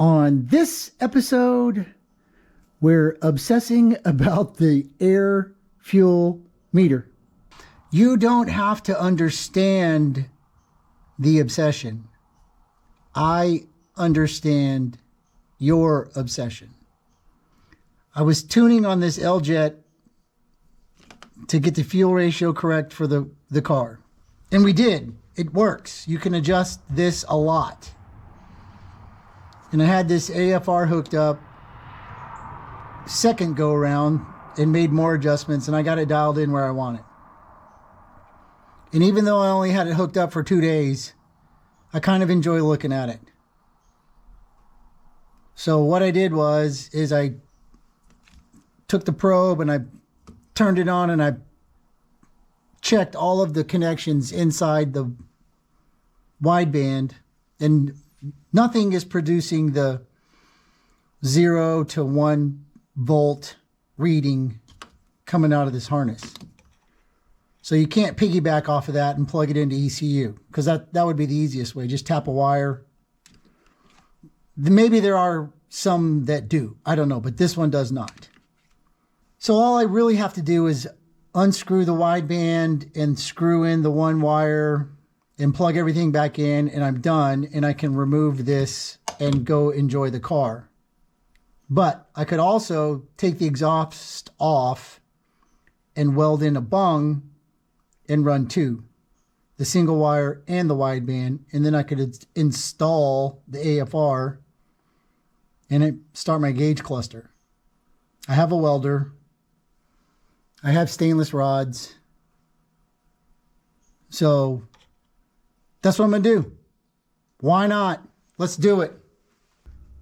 On this episode, we're obsessing about the air fuel meter. You don't have to understand the obsession. I understand your obsession. I was tuning on this L-Jet to get the fuel ratio correct for the car. And we did. It works. You can adjust this a lot. And I had this AFR hooked up second go around and made more adjustments, and I got it dialed in where I want it. And even though I only had it hooked up for 2 days, I kind of enjoy looking at it. So what I did is I took the probe and I turned it on and I checked all of the connections inside the wideband, and nothing is producing the 0 to 1 volt reading coming out of this harness. So you can't piggyback off of that and plug it into ECU, because that would be the easiest way. Just tap a wire. Maybe there are some that do. I don't know, but this one does not. So all I really have to do is unscrew the wideband and screw in the one wire and plug everything back in, and I'm done, and I can remove this and go enjoy the car. But I could also take the exhaust off and weld in a bung and run two, the single wire and the wideband, and then I could install the AFR and start my gauge cluster. I have a welder. I have stainless rods. So that's what I'm going to do. Why not? Let's do it.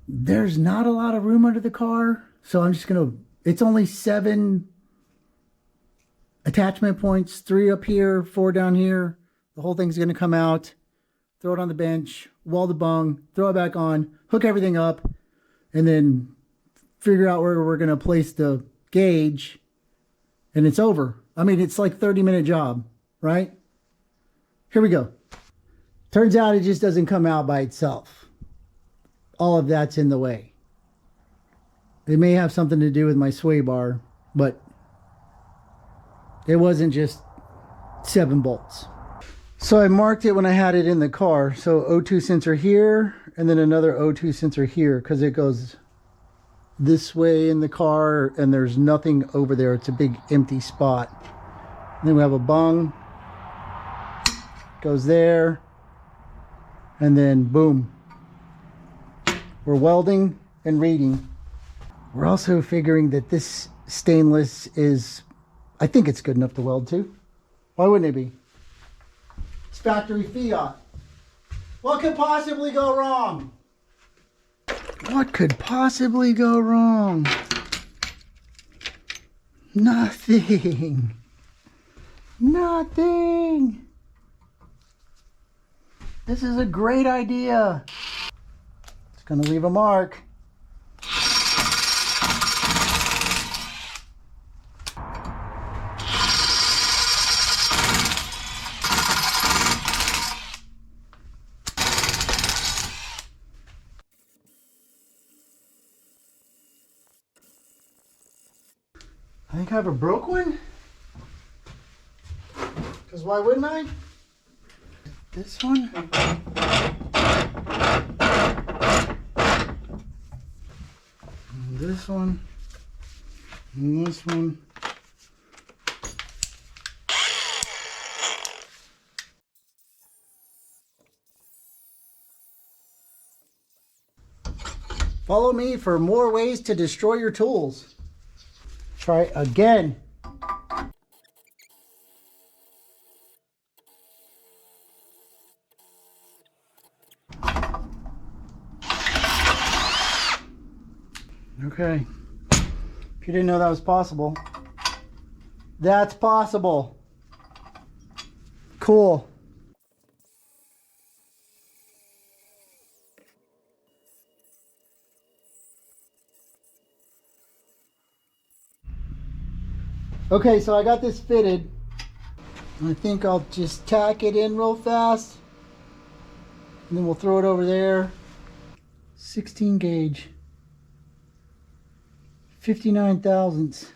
There's not a lot of room under the car, so I'm just going to, it's only 7 attachment points, 3 up here, 4 down here. The whole thing's going to come out, throw it on the bench, weld the bung, throw it back on, hook everything up, and then figure out where we're going to place the gauge, and it's over. I mean, it's like a 30-minute job, right? Here we go. Turns out it just doesn't come out by itself. All of that's in the way. It may have something to do with my sway bar, but it wasn't just 7 bolts. So I marked it when I had it in the car. So O2 sensor here, and then another O2 sensor here, because it goes this way in the car and there's nothing over there. It's a big empty spot. And then we have a bung, goes there, and then boom, we're welding and reading. We're also figuring that this stainless is, I think it's good enough to weld to. Why wouldn't it be? It's factory Fiat. What could possibly go wrong? What could possibly go wrong? Nothing. Nothing. This is a great idea. It's going to leave a mark. I think I have a broke one. Because why wouldn't I? This one. And this one. And this one. Follow me for more ways to destroy your tools. Try again. Okay. If you didn't know that was possible, that's possible. Cool. Okay, so I got this fitted. I think I'll just tack it in real fast, and then we'll throw it over there. 16 gauge, 59 thousandths.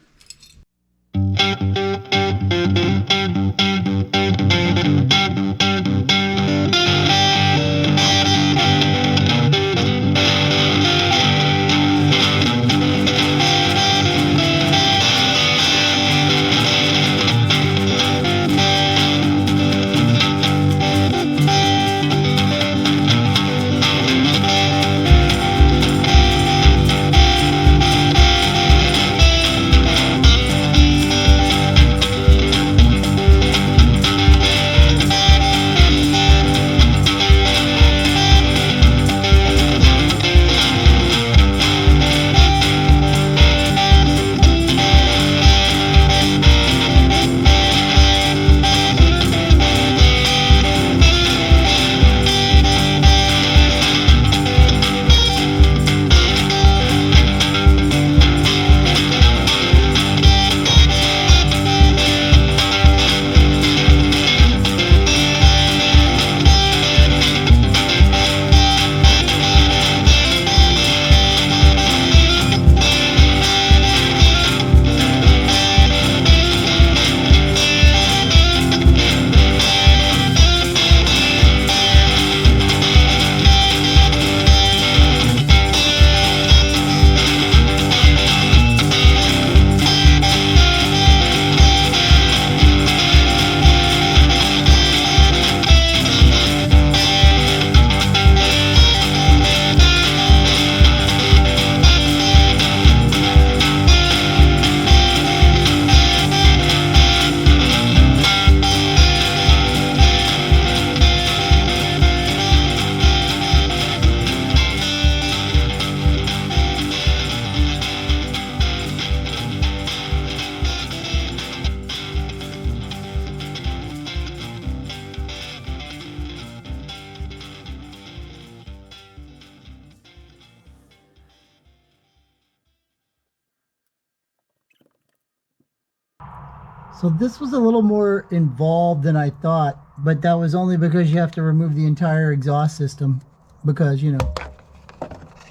So this was a little more involved than I thought, but that was only because you have to remove the entire exhaust system because, you know,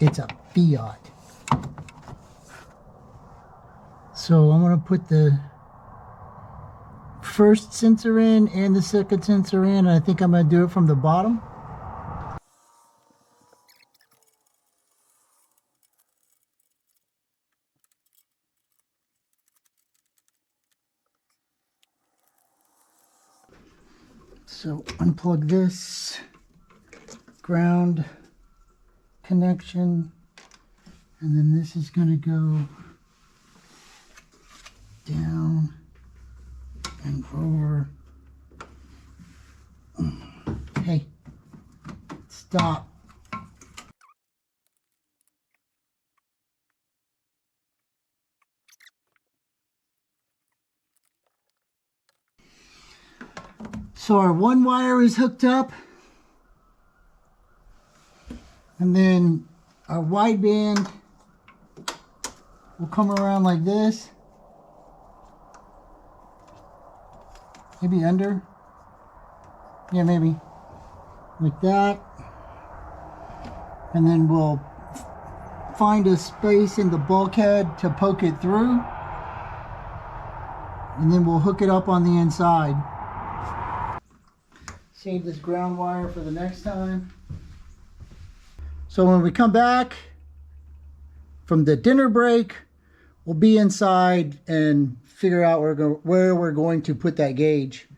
it's a Fiat. So I'm going to put the first sensor in and the second sensor in, and I think I'm going to do it from the bottom. So unplug this ground connection, and then this is going to go down and over. Hey, stop. So our one wire is hooked up, and then our wideband will come around like this, maybe under, yeah, maybe like that, and then we'll find a space in the bulkhead to poke it through, and then we'll hook it up on the inside. Save this ground wire for the next time. So when we come back from the dinner break, we'll be inside and figure out where we're going to put that gauge.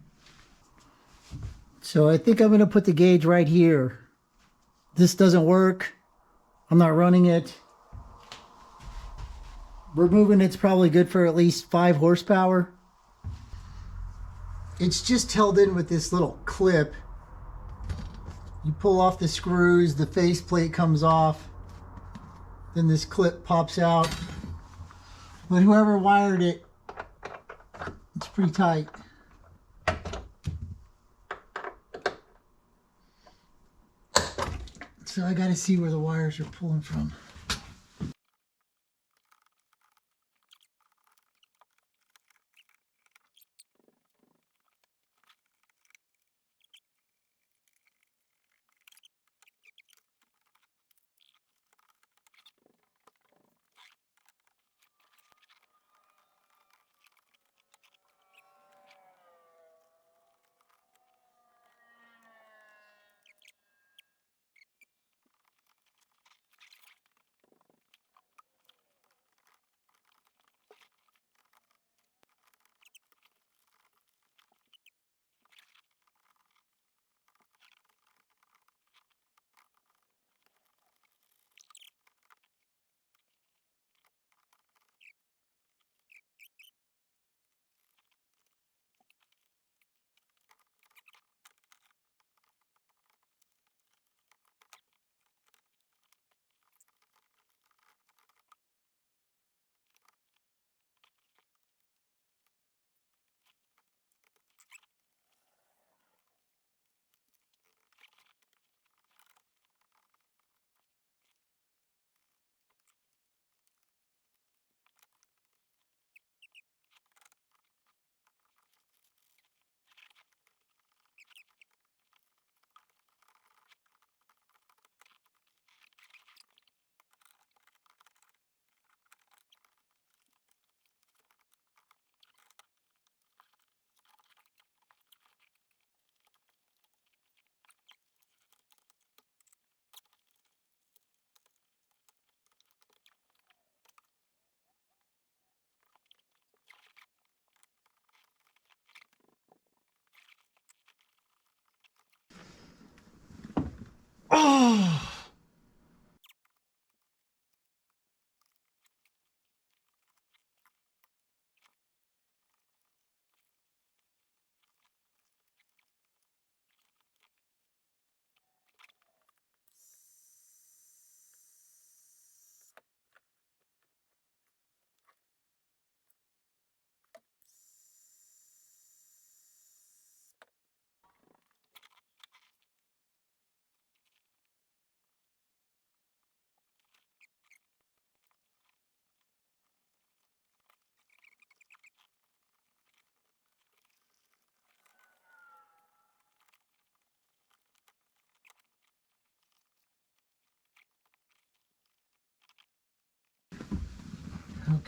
So I think I'm going to put the gauge right here. This doesn't work. I'm not running it. Removing it's probably good for at least 5 horsepower. It's just held in with this little clip. You pull off the screws, the faceplate comes off, then this clip pops out. But whoever wired it, it's pretty tight. So I gotta see where the wires are pulling from.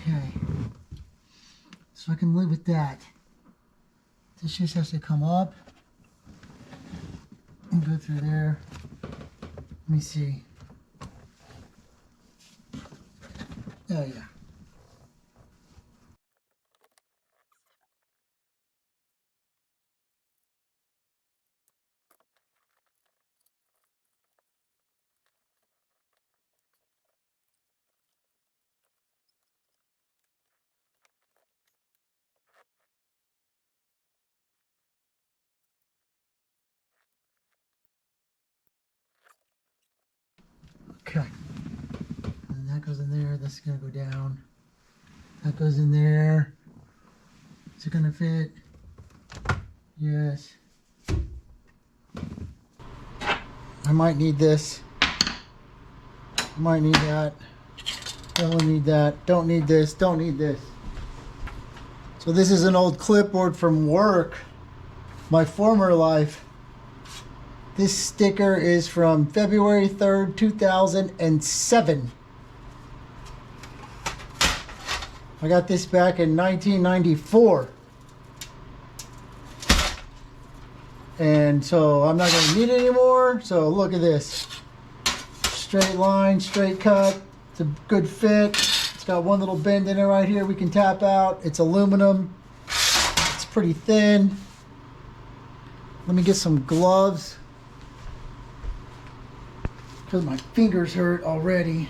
Okay. So I can live with that. This just has to come up and go through there. Let me see. Oh yeah. Okay. And that goes in there. This is going to go down. That goes in there. Is it going to fit? Yes. I might need this. I might need that. Don't need that. Don't need this. Don't need this. So this is an old clipboard from work. My former life. This sticker is from February 3rd, 2007. I got this back in 1994. And so I'm not going to need it anymore. So look at this. Straight line, straight cut. It's a good fit. It's got one little bend in it right here we can tap out. It's aluminum. It's pretty thin. Let me get some gloves, because my fingers hurt already.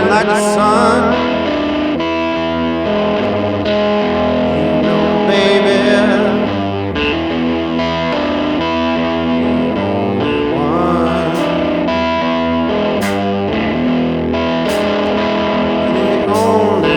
Like the sun, you know, baby, the only one.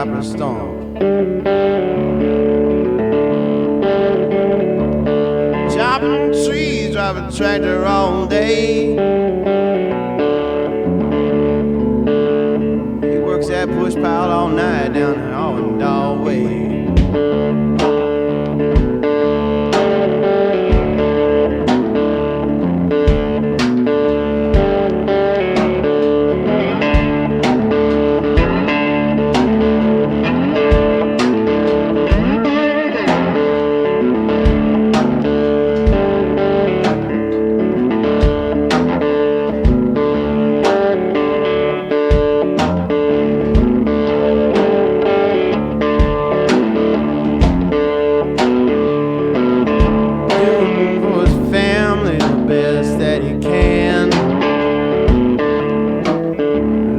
type of storm. Chopping trees, driving tractor all day. He works that push pile all night down the Arwindale way.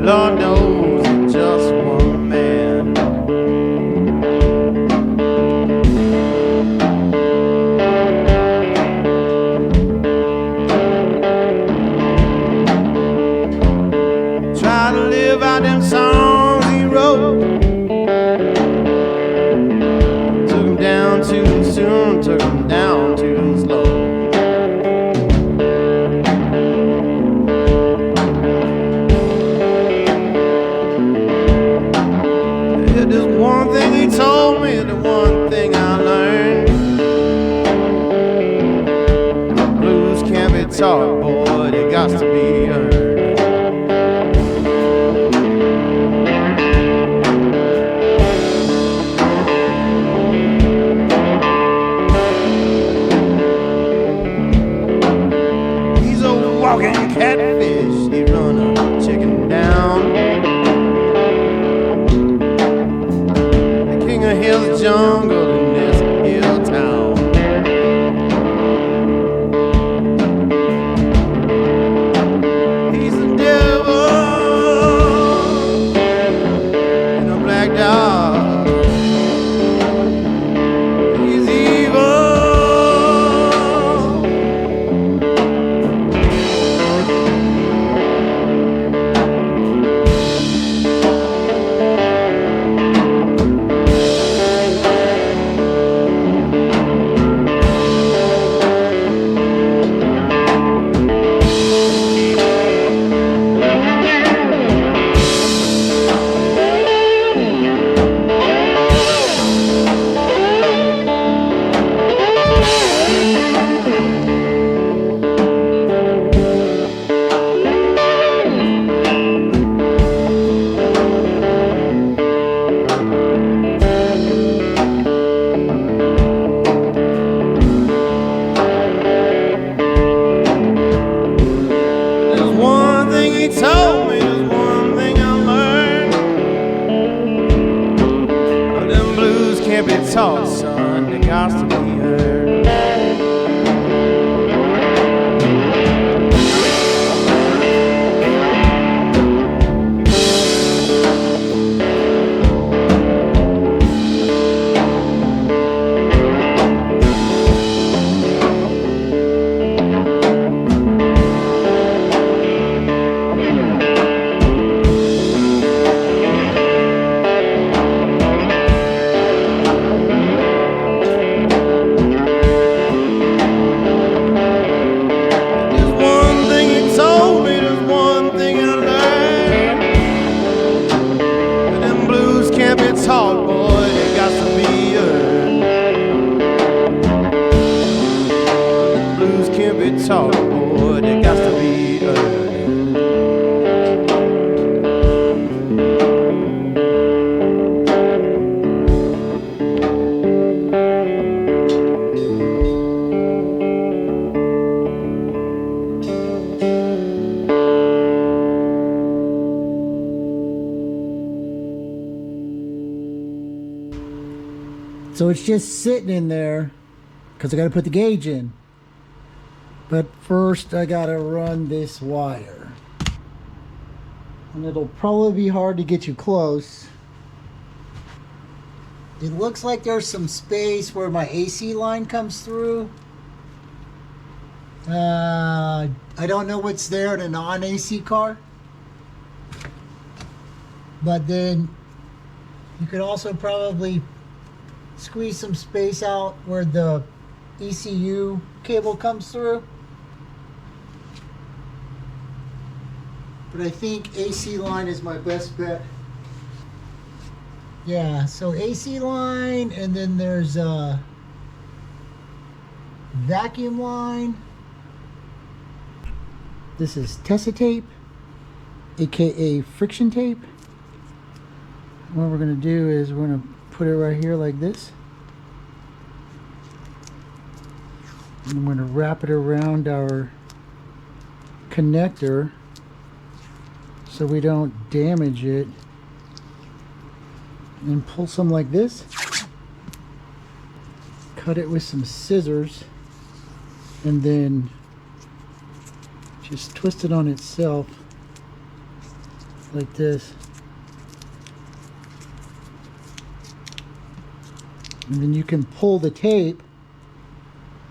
Lord knows it's just one man. Try to live out them songs he wrote. Took him down too soon, took him down too slow. One thing he told me, the one thing I learned: the blues can't be taught, boy, they got to be earned. He's a walking catfish, he run a chicken down. Hill's jungle in this hill town. He's the devil in a black dog. He's evil. Talk, son, they got to be heard. Talk, boy, they got to be earned. The blues can't be taught, boy, they got to be earned. So it's just sitting in there because I got to put the gauge in. But first I got to run this wire. And it'll probably be hard to get you close. It looks like there's some space where my AC line comes through. I don't know what's there in a non-AC car. But then You could also probably squeeze some space out where the ECU cable comes through. But I think AC line is my best bet. Yeah, so AC line, and then there's a vacuum line. This is tesa tape, aka friction tape. What we're gonna do is we're gonna put it right here like this. And I'm gonna wrap it around our connector so we don't damage it. And pull some like this. Cut it with some scissors. And then just twist it on itself like this. And then you can pull the tape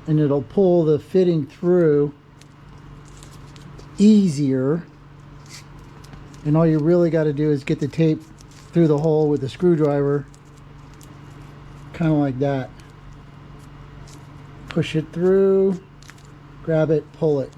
and it'll pull the fitting through easier. And all you really got to do is get the tape through the hole with a screwdriver, kind of like that. Push it through, grab it, pull it.